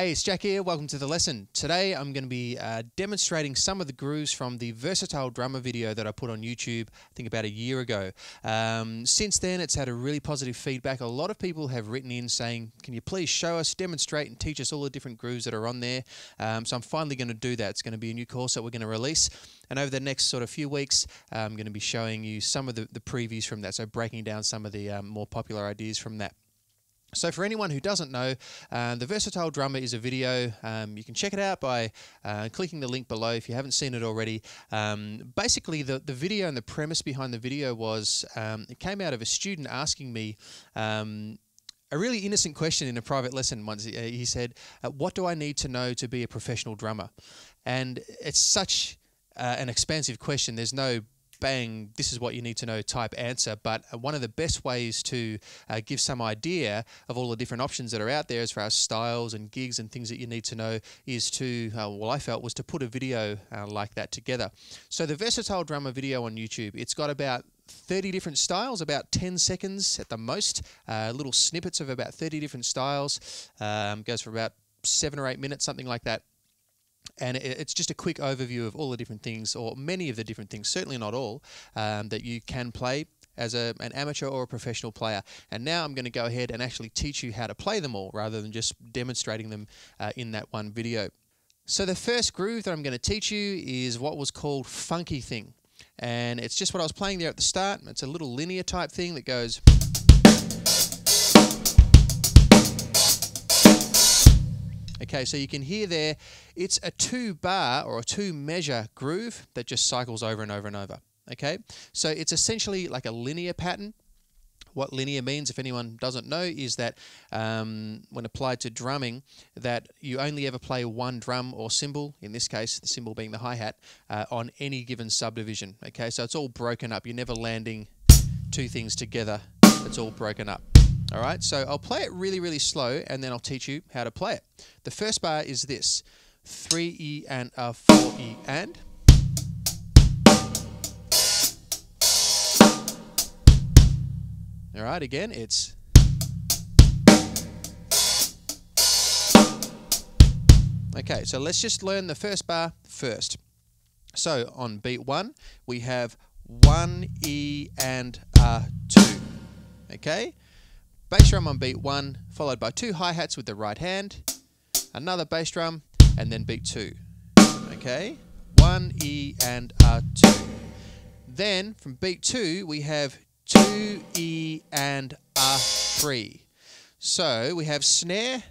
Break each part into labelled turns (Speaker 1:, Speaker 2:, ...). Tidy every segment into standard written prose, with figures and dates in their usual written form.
Speaker 1: Hey, it's Jack here. Welcome to the lesson. Today I'm going to be demonstrating some of the grooves from the Versatile Drummer video that I put on YouTube, I think about a year ago. Since then, it's had a really positive feedback. A lot of people have written in saying, can you please show us, demonstrate and teach us all the different grooves that are on there? So I'm finally going to do that. It's going to be a new course that we're going to release. And over the next sort of few weeks, I'm going to be showing you some of the previews from that. So breaking down some of the more popular ideas from that. So for anyone who doesn't know, the Versatile Drummer is a video. You can check it out by clicking the link below if you haven't seen it already. Basically, the video and the premise behind the video was, it came out of a student asking me a really innocent question in a private lesson once. He said, what do I need to know to be a professional drummer? And it's such an expansive question. There's no bang, this is what you need to know type answer, but one of the best ways to give some idea of all the different options that are out there as far as styles and gigs and things that you need to know is to, well, I felt was to put a video like that together. So the Versatile Drummer video on YouTube, it's got about 30 different styles, about 10 seconds at the most, little snippets of about 30 different styles, goes for about 7 or 8 minutes, something like that. And it's just a quick overview of all the different things, or many of the different things, certainly not all, that you can play as an amateur or a professional player. And now I'm going to go ahead and actually teach you how to play them all, rather than just demonstrating them in that one video. So the first groove that I'm going to teach you is what was called Funky Thing. And it's just what I was playing there at the start. It's a little linear type thing that goes... Okay, so you can hear there, it's a 2-bar or a 2-measure groove that just cycles over and over and over. Okay, so it's essentially like a linear pattern. What linear means, if anyone doesn't know, is that when applied to drumming, that you only ever play one drum or cymbal, in this case, the cymbal being the hi-hat, on any given subdivision. Okay, so it's all broken up. You're never landing two things together. It's all broken up. All right, so I'll play it really, really slow, and then I'll teach you how to play it. The first bar is this: 3E and a 4E and. All right, again, it's. Okay, so let's just learn the first bar first. So on beat 1, we have 1E and a 2. Okay? Bass drum on beat 1, followed by 2 hi-hats with the right hand, another bass drum, and then beat 2. Okay? 1E and a 2. Then, from beat 2, we have 2E and a 3. So, we have snare,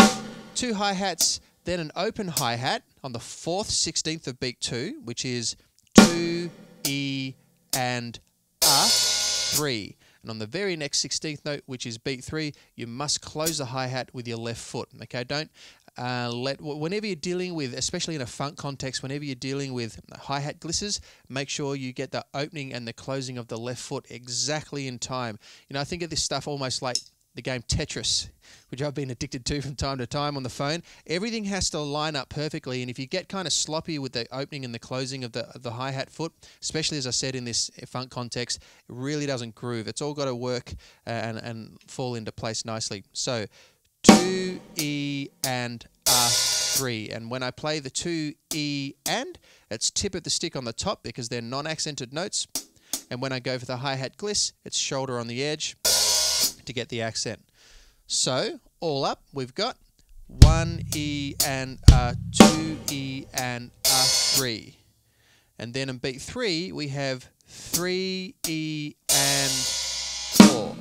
Speaker 1: 2 hi-hats, then an open hi-hat on the 4th 16th of beat 2, which is 2E and a 3. And on the very next 16th note, which is beat 3, you must close the hi-hat with your left foot. Okay, don't whenever you're dealing with, especially in a funk context, whenever you're dealing with hi-hat glisses, make sure you get the opening and the closing of the left foot exactly in time. You know, I think of this stuff almost like the game Tetris, which I've been addicted to from time to time on the phone. Everything has to line up perfectly, and if you get kind of sloppy with the opening and the closing of the hi-hat foot, especially as I said in this funk context, it really doesn't groove. It's all got to work and fall into place nicely. So 2E and a 3, and when I play the 2E and, it's tip of the stick on the top because they're non-accented notes, and when I go for the hi-hat gliss, it's shoulder on the edge to get the accent. So, all up, we've got 1E and a 2E and a 3. And then in beat 3, we have 3E and 4.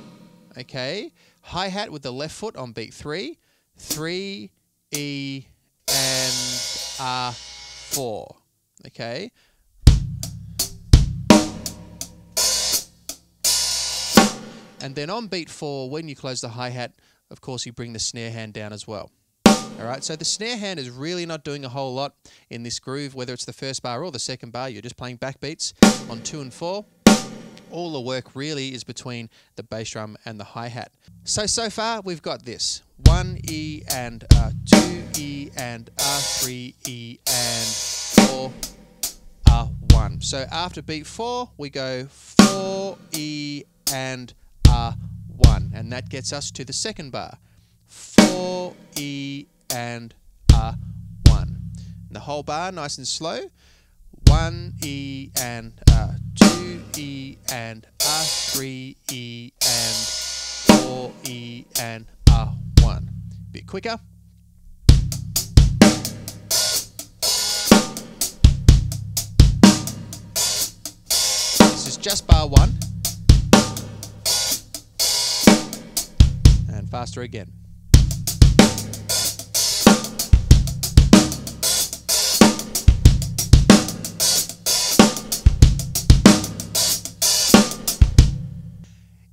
Speaker 1: Okay? Hi-hat with the left foot on beat 3, 3E and a 4. Okay? And then on beat 4, when you close the hi-hat, of course, you bring the snare hand down as well. All right, so the snare hand is really not doing a whole lot in this groove, whether it's the first bar or the second bar. You're just playing backbeats on 2 and 4. All the work really is between the bass drum and the hi-hat. So far, we've got this: 1E and a 2E and a 3E and 4 a 1. So after beat 4, we go 4E and a 1, and that gets us to the second bar. 4E and a A, 1. And the whole bar, nice and slow. 1 E and A, 2 E and A, 3 E and 4 E and A, 1. Bit quicker. This is just bar 1. And faster again.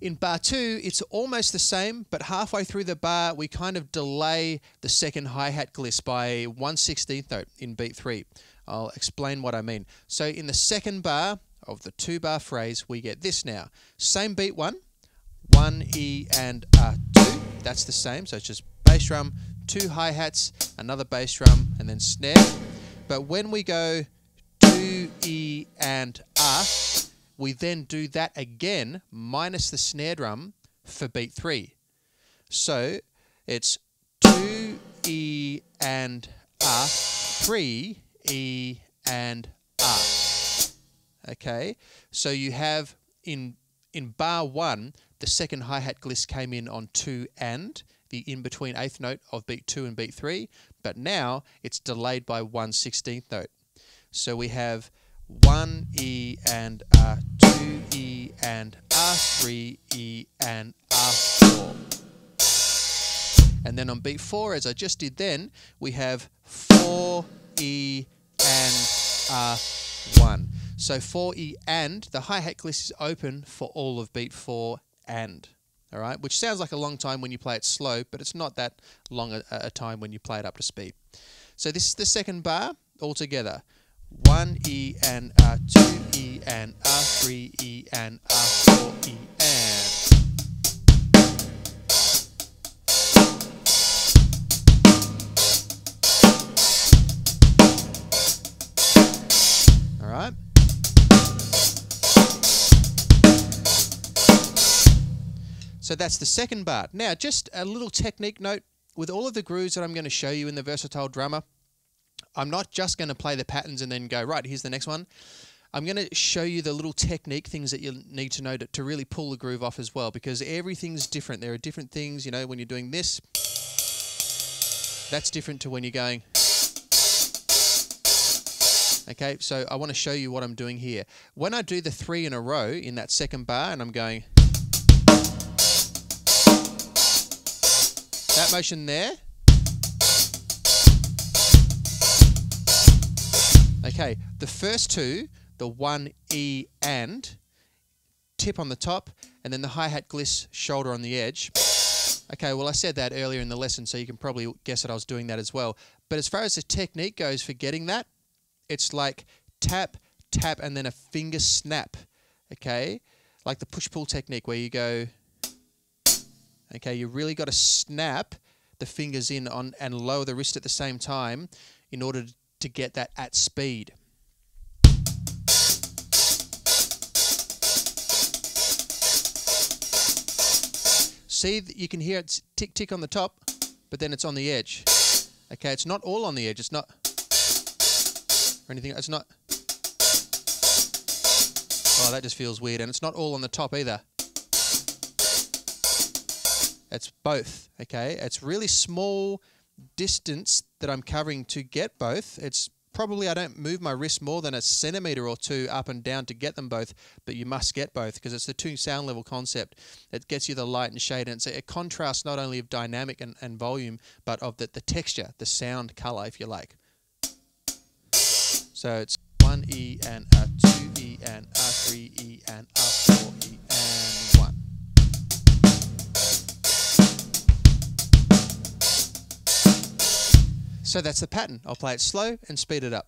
Speaker 1: In bar 2, it's almost the same, but halfway through the bar, we kind of delay the second hi-hat gliss by 1/16th note in beat 3. I'll explain what I mean. So in the second bar of the 2-bar phrase, we get this now. Same beat 1, 1 E and A, 2. That's the same, so it's just bass drum, 2 hi-hats, another bass drum, and then snare. But when we go 2 E and A, we then do that again, minus the snare drum, for beat 3. So it's 2 E and A, 3 E and A. Okay, so you have in bar 1, the second hi-hat gliss came in on 2 and, the in-between 8th note of beat 2 and beat 3, but now it's delayed by 1/16th note. So we have 1 E and A, 2 E and A, 3 E and A, 4. And then on beat 4, as I just did then, we have 4 E and A, 1. So 4 E and, the hi-hat gliss is open for all of beat 4 and. All right, which sounds like a long time when you play it slow, but it's not that long a time when you play it up to speed. So this is the second bar altogether. 1 E and A, 2 E and A, 3 E and A, 4 E and. All right. So that's the second bar. Now, just a little technique note with all of the grooves that I'm going to show you in the Versatile Drummer. I'm not just going to play the patterns and then go, right, here's the next one. I'm going to show you the little technique things that you need to know to really pull the groove off as well, because everything's different. There are different things, you know, when you're doing this, that's different to when you're going. Okay, so I want to show you what I'm doing here. When I do the 3 in a row in that second bar and I'm going, that motion there. Okay, the first 2, the 1 E and, tip on the top, and then the hi-hat gliss, shoulder on the edge. Okay, well I said that earlier in the lesson, so you can probably guess that I was doing that as well. But as far as the technique goes for getting that, it's like tap, tap, and then a finger snap. Okay, like the push-pull technique where you go. Okay, you really got to snap the fingers in on and lower the wrist at the same time in order to get that at speed. See, you can hear it tick tick on the top, but then it's on the edge. Okay, it's not all on the edge. It's not, or anything. It's not. Oh, that just feels weird, and it's not all on the top either. It's both, okay? It's really small distance that I'm covering to get both. It's probably, I don't move my wrist more than a centimetre or 2 up and down to get them both, but you must get both because it's the 2 sound level concept that gets you the light and shade, and it's a contrast not only of dynamic and volume, but of the texture, the sound colour, if you like. So it's 1 E and A, 2 E and A, 3 E and A, 4 E and 1. So that's the pattern. I'll play it slow and speed it up.